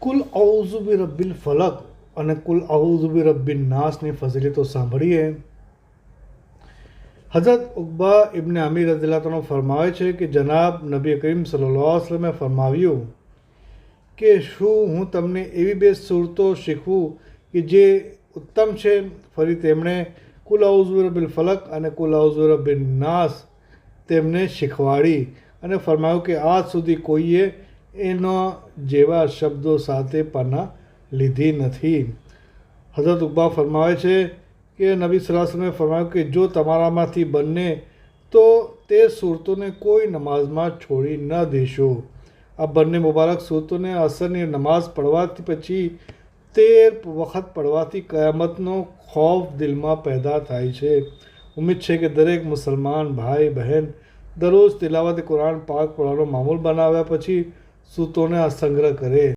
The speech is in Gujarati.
કુલ ઔઝુ બિ રબ્બિલ ફલક અને કુલ ઔઝુ બિ રબ્બિન નાસની ફઝીલતો સાંભળીએ. હઝરત ઉકબા ઇબ્ન અમીર રઝિયલ્લાહુ અન્હુ ફરમાવે છે કે જનાબ નબી કરીમ સલ્લલ્લાહુ અલૈહિ વસલ્લમે ફરમાવ્યું કે શું હું તમને એવી બે સૂરતો શીખવું કે જે ઉત્તમ છે. ફરી તેમણે કુલ ઔઝુ બિ રબ્બિલ ફલક અને કુલ ઔઝુ બિ રબ્બિન નાસ તેમને શીખવાડી અને ફરમાવ્યું કે આજ સુધી કોઈએ એના જેવા શબ્દો સાથે પના લીધી નથી. હઝરત ઉકબા ફરમાવે છે કે નબી સલ્લલ્લાહુ અલૈહિ વસલ્લમે ફરમાવ્યું કે જો તમારામાંથી બને તો તે સૂરતોને કોઈ નમાઝમાં છોડી ન દેશો. આ બંને મુબારક સૂરતોને અસરની નમાઝ પડવાથી પછી 13 વખત પડવાથી કયામતનો ખૌફ દિલમાં પેદા થાય છે. ઉમ્મીદ છે કે દરેક મુસલમાન ભાઈ બહેન દરરોજ તિલાવત કુરાન પાક પઢવાનો મામૂલ બનાવ્યા પછી સૂરતોને આ સંગ્રહ કરે.